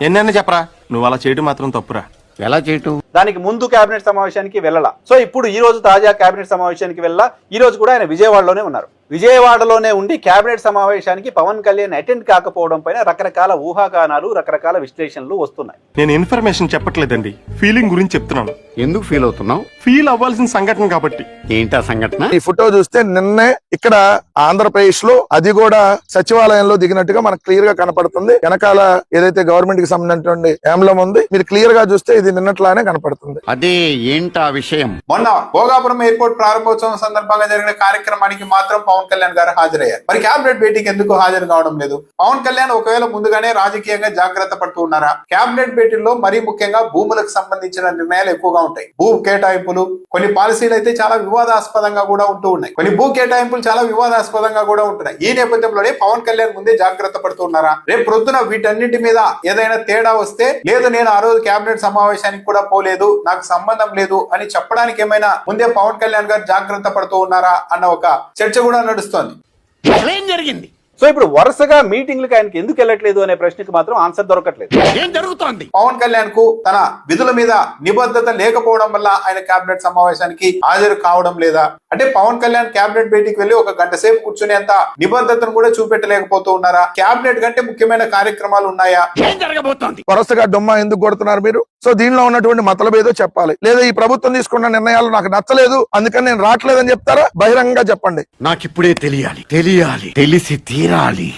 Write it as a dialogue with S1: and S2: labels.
S1: ఎన్నైనా చెప్పరా, నువ్వు అలా చేయడం మాత్రం తప్పురా.
S2: ఎలా చేయటం?
S3: దానికి ముందు కేబినెట్ సమావేశానికి వెళ్ళాల. సో ఇప్పుడు ఈ రోజు తాజా కేబినెట్ సమావేశానికి వెళ్ళా. ఈ రోజు కూడా ఆయన విజయవాడలోనే ఉన్నారు. విజయవాడలోనే ఉండి కేబినెట్ సమావేశానికి పవన్ కళ్యాణ్ అటెండ్ కాకపోవడం పైన రకరకాల ఊహాగానాలు, రకరకాల విశ్లేషణలు వస్తున్నాయి.
S1: నేను ఇన్ఫర్మేషన్ చెప్పట్లేదండి, ఫీలింగ్ గురించి చెప్తున్నాను.
S2: ఎందుకు ఫీల్ అవుతున్నావు?
S1: ఫీల్ అవ్వాల్సిన సంఘటన కాబట్టి.
S2: ఏంటా సంఘటన?
S4: ఈ ఫోటో చూస్తే నిన్నే ఇక్కడ ఆంధ్రప్రదేశ్ లో, అది కూడా సచివాలయంలో దిగినట్టుగా మనకు క్లియర్ గా కనపడుతుంది. వెనకాల ఏదైతే గవర్నమెంట్ కి సంబంధించినటువంటి ఎంబ్లం ఉంది, మీరు క్లియర్ గా చూస్తే ఇది నిన్నట్లానే కనపడుతుంది.
S2: అదే ఏంటా విషయం?
S5: మొన్న భోగాపురం ఎయిర్పోర్ట్ ప్రారంభోత్సవం సందర్భంగా జరిగిన కార్యక్రమానికి మాత్రం పవన్ కళ్యాణ్ గారు హాజరయ్యారు. మరి క్యాబినెట్ భేటీకి ఎందుకు హాజరు కావడం లేదు? పవన్ కళ్యాణ్ ఒకవేళ ముందుగానే రాజకీయంగా జాగ్రత్త పడుతూ ఉన్నారా? క్యాబినెట్ భేటీల్లో మరీ ముఖ్యంగా భూములకు సంబంధించిన నిర్ణయాలు ఎక్కువగా ఉంటాయి. భూ కేటాయింపులు, కొన్ని పాలసీలు అయితే చాలా వివాదాస్పదంగా కూడా ఉంటూ ఉన్నాయి. కొన్ని భూ కేటాయింపులు చాలా వివాదాస్పదంగా కూడా ఉంటున్నాయి. ఈ నేపథ్యంలోనే పవన్ కళ్యాణ్ ముందే జాగ్రత్త పడుతూ ఉన్నారా? రేపు ప్రొద్దున వీటన్నిటి మీద ఏదైనా తేడా వస్తే, లేదు నేను ఆ రోజు క్యాబినెట్ సమావేశానికి కూడా పోలేదు, నాకు సంబంధం లేదు అని చెప్పడానికి ఏమైనా ముందే పవన్ కళ్యాణ్ గారు జాగ్రత్త పడుతూ ఉన్నారా అన్న ఒక చర్చ కూడా నడుస్తోంది.
S2: ఏం జరిగింది?
S3: సో ఇప్పుడు వరుసగా మీటింగ్లకు ఆయనకి ఎందుకు వెళ్ళట్లేదు అనే ప్రశ్నకు మాత్రం ఆన్సర్ దొరకట్లేదు.
S2: ఏం జరుగుతోంది?
S5: పవన్ కళ్యాణ్ కు తన విధుల మీద నిబద్ధత లేకపోవడం వల్ల ఆయన కేబినెట్ సమావేశానికి హాజరు కావడం లేదా? అంటే పవన్ కళ్యాణ్ కేబినెట్ భేటీకి వెళ్లి ఒక గంట సేపు కూర్చునేంత నిబద్ధతను కూడా చూపెట్టలేకపోతూ ఉన్నారా? కేబినెట్ కంటే ముఖ్యమైన కార్యక్రమాలు ఉన్నాయా?
S2: ఏం జరగబోతోంది?
S4: వరుసగా డొమ్మ ఎందుకు కొడుతున్నారు మీరు? సో దీనిలో ఉన్నటువంటి మతలబ్ ఏదో చెప్పాలి. లేదా ఈ ప్రభుత్వం తీసుకున్న నిర్ణయాలు నాకు నచ్చలేదు, అందుకని నేను రావట్లేదని చెప్తారా? బహిరంగంగా చెప్పండి.
S2: నాకిప్పుడే తెలియాలి, తెలిసి తీరాలి.